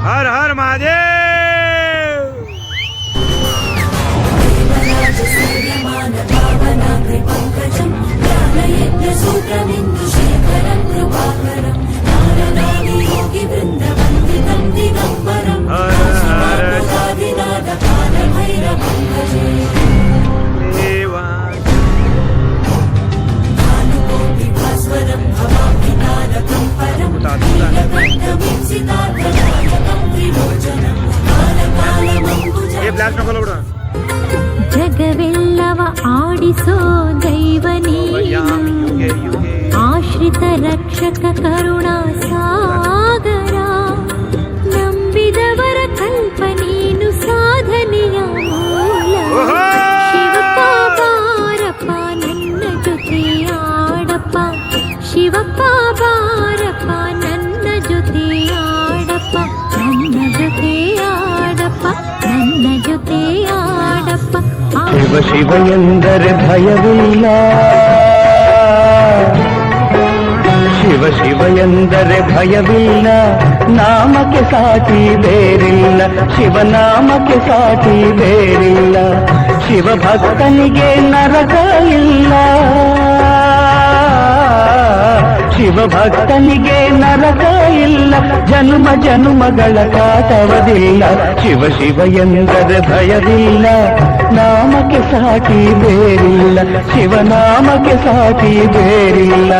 हर हर महादेव। ಜಗವೆಲ್ಲವ ಆಡಿಸೋ ದೈವ ನೀನು, ಆಶ್ರಿತ ರಕ್ಷಕ ಕರುಣಾ ಸಾಗರ, ನಂಬಿದವರ ಕಲ್ಪ ನೀನು ಸಾಧನೆಯ ಮೂಲ. ಶಿವಪ್ಪ ಬಾರಪ್ಪ ನನ್ನ ಜೊತೆ ಆಡಪ್ಪ, ಶಿವಪ್ಪ ಬಾರಪ್ಪ ನನ್ನ ಜೊತೆ ಆಡಪ್ಪ, ನನ್ನ ಜೊತೆ ಆಡಪ್ಪ, ನನ್ನ ಜೊತೆ ಆಡಪ್ಪ. ಶಿವ ಶಿವ ಎಂದರೆ ಭಯವಿಲ್ಲ, ಶಿವ ಶಿವ ಎಂದರೆ ಭಯವಿಲ್ಲ, ನಾಮಕ್ಕೆ ಸಾಟಿ ಬೇರಿಲ್ಲ, ಶಿವನಾಮಕ್ಕೆ ಸಾಟಿ ಬೇರಿಲ್ಲ, ಶಿವ ಭಕ್ತನಿಗೆ ನರಕ ಇಲ್ಲ, ಶಿವ ಭಕ್ತನಿಗೆ ನರಕ ಇಲ್ಲ, ಜನ್ಮ ಜನ್ಮಗಳ ಕಾಟವದಿಲ್ಲ. ಶಿವ ಶಿವ ಎಂದರೆ ಭಯವಿಲ್ಲ, ನಾಮಕ್ಕೆ ಸಾಟಿ ಬೇರಿಲ್ಲ, ಶಿವನಾಮಕ್ಕೆ ಸಾಟಿ ಬೇರಿಲ್ಲ.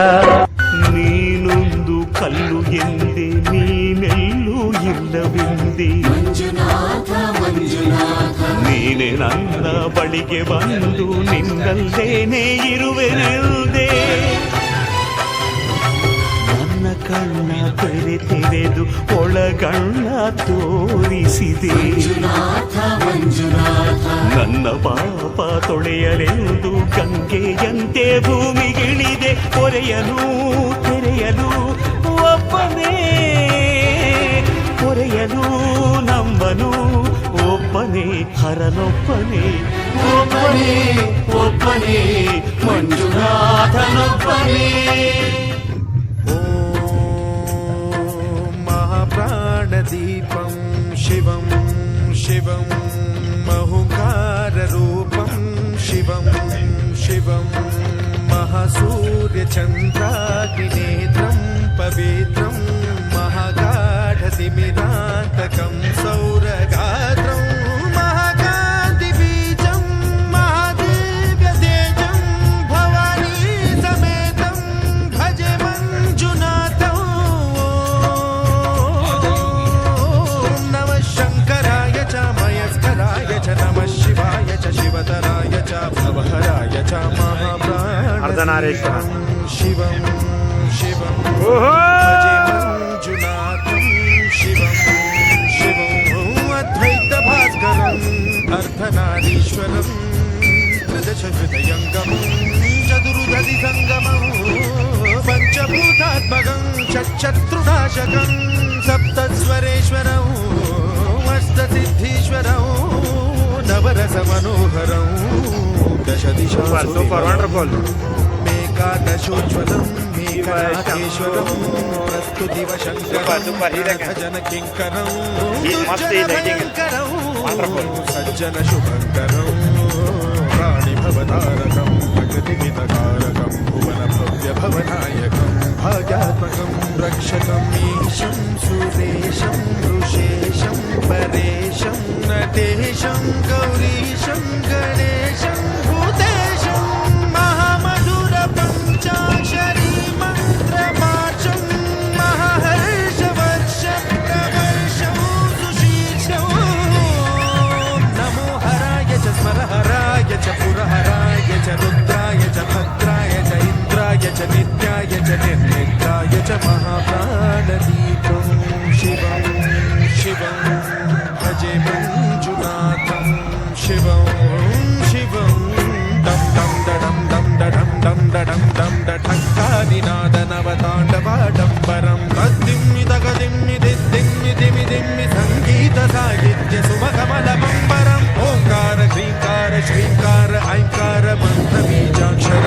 ನೀನೊಂದು ಕಲ್ಲು ಎಂದೆ ನೀನೆಲ್ಲೂ ಇಲ್ಲವೆಂದೆ, ನೀನೆ ನನ್ನ ಬಳಿಗೆ ಬಂದು ನಿನ್ನಲ್ಲೇನೆ ಇರುವೆನೆಂದೆ. ನನ್ನ ಕಣ್ಣ ತೆರೆದು ಒಳಗಣ್ಣ ತೋರಿಸಿದೆ, ನನ್ನ ಪಾಪ ತೊಳೆಯಲೆಂದು ಗಂಗೆಯಂತೆ ಭೂಮಿಗಿಳಿದೆ. ಹೊರೆಯಲು ತೆರೆಯಲು ಒಬ್ಬನೇ, ಹೊರೆಯಲು ನಂಬನು ಒಬ್ಬನೇ, ಹರನೊಬ್ಬನೇ, ಒಬ್ಬನೇ ಒಬ್ಬನೇ ಮಂಜುನಾಥನೊಬ್ಬನೇ. प्राणदीपं शिवं शिवं महुकाररूपं शिवं शिवं महासूर्यचन्द्राग्निनेत्रं पवित्रं महागाढतिमिरान्तकं सौरगात्रं महाकान्तिबीजं महादिव्यतेजं भवानी समेतं भजे मञ्जुनाथं. नमः शिवाय च शिवतराय च भवहराय च महाप्राणनारेश्वरं शिवं शिवं भजे मञ्जुनाथं शिवं शिवं अद्वैतभास्करम् अर्धनारीश्वरं त्रिदशहृदयङ्गमं चतुर्दधिसङ्गमं पञ्चभूतात्मकं षट्शत्रुनाशकं सप्तस्वरेश्वरं अष्टसिद्धीश्वरं नवरस मनोहरं दशदिशासुरं मेकादशोज्ज्वलं मेघनाथेश्वरं प्रस्तुतिवशङ्करं दुर्जनभयङ्करं सज्जनशुभङ्करं प्राणिभवतारकं प्रकृतिमितकारकं भुवनभव्यभवनायकं भाग्यात्मकं रक्षकं ईशं सुरेशं ऋषेशं परेशं नटेशं गौरीशं गणेशं भूतेशं महामधुरपञ्चाक्षरी मन्त्रमार्चं महाहर्षवर्षप्रवर्षं सुशीर्षं. नमो हराय च स्मरहराय च पुरहराय च रुद्राय च भद्राय च इन्द्राय च नित्याय च निर्निद्राय च महाप्राणदीपं शिवं शिवं भजे मञ्जुनाथं शिवं शिवं दं दं दडं दं दडं दं दडं दं दठङ्कादिनादनवताण्डवाडम्बरं